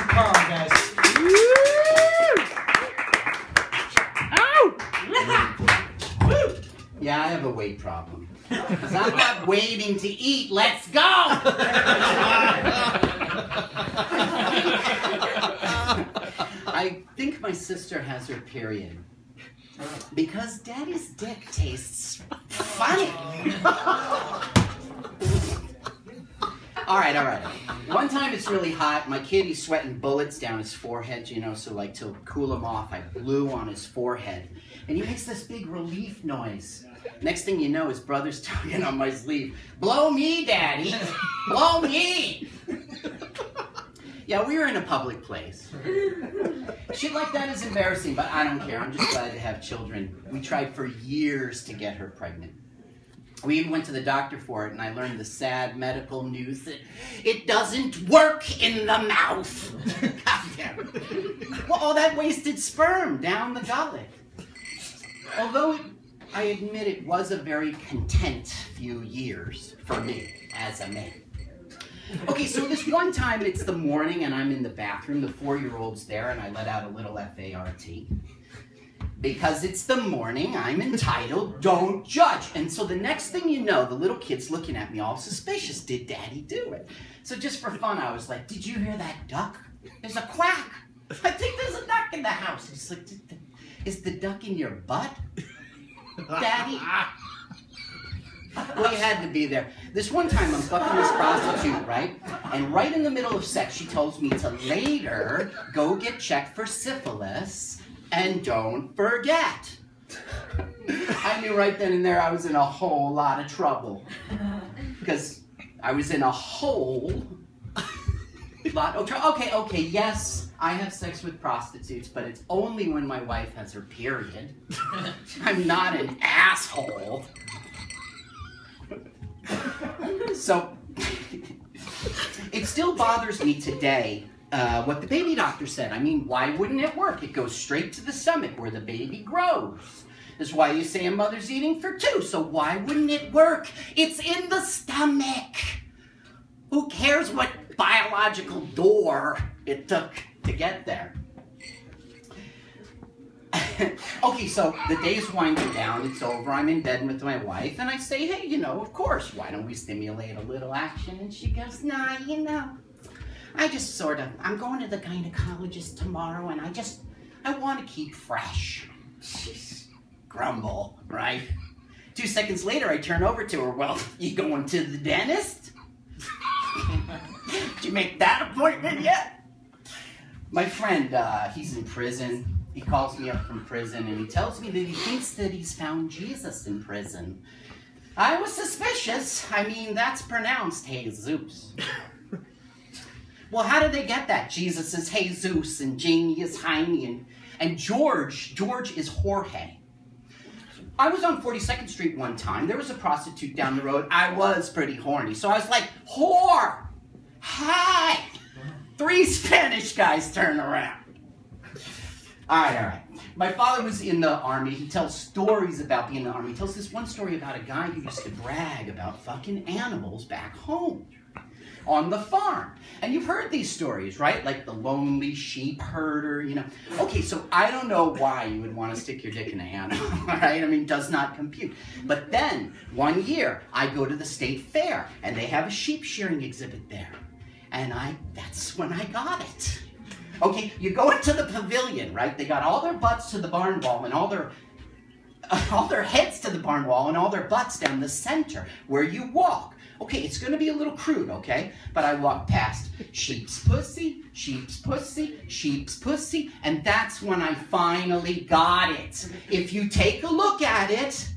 Carl, guys. Yeah, I have a weight problem. Because I'm not waiting to eat. Let's go! I think my sister has her period. Because Daddy's dick tastes funny. All right. One time it's really hot. My kid, he's sweating bullets down his forehead, you know, so like to cool him off, I blew on his forehead. And he makes this big relief noise. Next thing you know, his brother's tugging on my sleeve. Blow me, Daddy. Blow me. Yeah, we were in a public place. Shit like that is embarrassing, but I don't care. I'm just glad to have children. We tried for years to get her pregnant. We even went to the doctor for it, and I learned the sad medical news that it doesn't work in the mouth. God damn it. Well, all that wasted sperm down the gullet. Although I admit it was a very content few years for me as a man. Okay, so this one time it's the morning and I'm in the bathroom, the 4-year-old's there, and I let out a little F-A-R-T. Because it's the morning, I'm entitled, don't judge. And so the next thing you know, the little kid's looking at me all suspicious. Did Daddy do it? So just for fun, I was like, did you hear that duck? There's a quack. I think there's a duck in the house. He's like, is the duck in your butt? Daddy? Well, you had to be there. This one time, I'm fucking this prostitute, right? And right in the middle of sex, she tells me to later go get checked for syphilis and don't forget. I knew right then and there I was in a whole lot of trouble. Because I was in a whole lot of trouble. Okay, yes, I have sex with prostitutes, but it's only when my wife has her period. I'm not an asshole. So, it still bothers me today what the baby doctor said. I mean, why wouldn't it work? It goes straight to the stomach where the baby grows. That's why you say a mother's eating for two. So why wouldn't it work? It's in the stomach. Who cares what biological door it took to get there? Okay, so the day's winding down, it's over, I'm in bed with my wife, and I say, hey, you know, of course, why don't we stimulate a little action? And she goes, nah, you know, I'm going to the gynecologist tomorrow, and I want to keep fresh. Grumble, right? 2 seconds later, I turn over to her, well, you going to the dentist? Did you make that appointment yet? My friend, he's in prison. He calls me up from prison and he tells me that he thinks that he's found Jesus in prison. I was suspicious. I mean, that's pronounced Jesus. Well, how did they get that? Jesus is Jesus and Jamie is Jaime and George is Jorge. I was on 42nd Street one time. There was a prostitute down the road. I was pretty horny. So I was like, whore, hi. 3 Spanish guys turn around. All right. My father was in the army. He tells stories about being in the army. He tells this one story about a guy who used to brag about fucking animals back home on the farm. And you've heard these stories, right? Like the lonely sheep herder, you know. Okay, so I don't know why you would want to stick your dick in an animal, all right? I mean, does not compute. But then, one year, I go to the state fair, and they have a sheep shearing exhibit there. And that's when I got it. Okay, you go into the pavilion, right? They got all their butts to the barn wall and all their heads to the barn wall and all their butts down the center where you walk. Okay, it's going to be a little crude, okay? But I walk past sheep's pussy, sheep's pussy, sheep's pussy, and that's when I finally got it. If you take a look at it,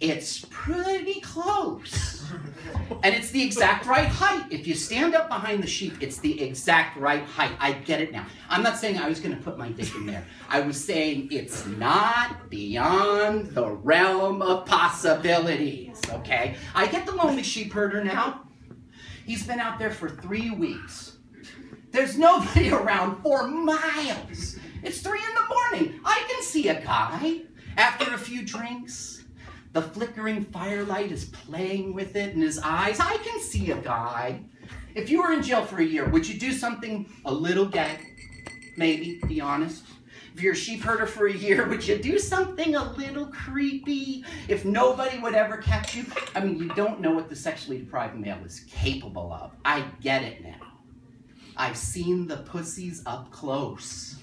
it's pretty close. And it's the exact right height. If you stand up behind the sheep, it's the exact right height. I get it now. I'm not saying I was going to put my dick in there. I was saying it's not beyond the realm of possibilities, okay? I get the lonely sheep herder now. He's been out there for 3 weeks. There's nobody around for miles. It's 3 in the morning. I can see a guy after a few drinks. The flickering firelight is playing with it in his eyes. I can see a guy. If you were in jail for a year, would you do something a little gay? Maybe, be honest. If you're a sheep herder for a year, would you do something a little creepy? If nobody would ever catch you? I mean, you don't know what the sexually deprived male is capable of. I get it now. I've seen the pussies up close.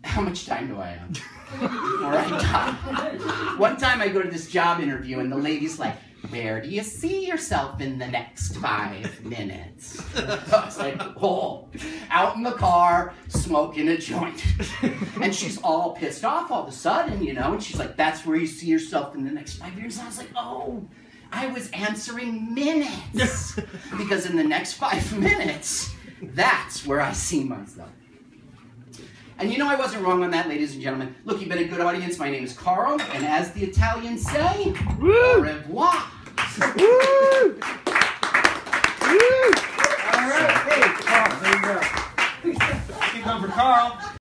How much time do I have before I die? One time I go to this job interview and the lady's like, where do you see yourself in the next 5 minutes? I was like, oh, out in the car, smoking a joint. And she's all pissed off all of a sudden, you know, and she's like, that's where you see yourself in the next 5 years? And I was like, oh, I was answering minutes. Because in the next 5 minutes, that's where I see myself. And you know I wasn't wrong on that, ladies and gentlemen. Look, you've been a good audience. My name is Carl, and as the Italians say, au revoir. Woo! Woo! All right, hey, Carl, there you go. Keep going for Carl.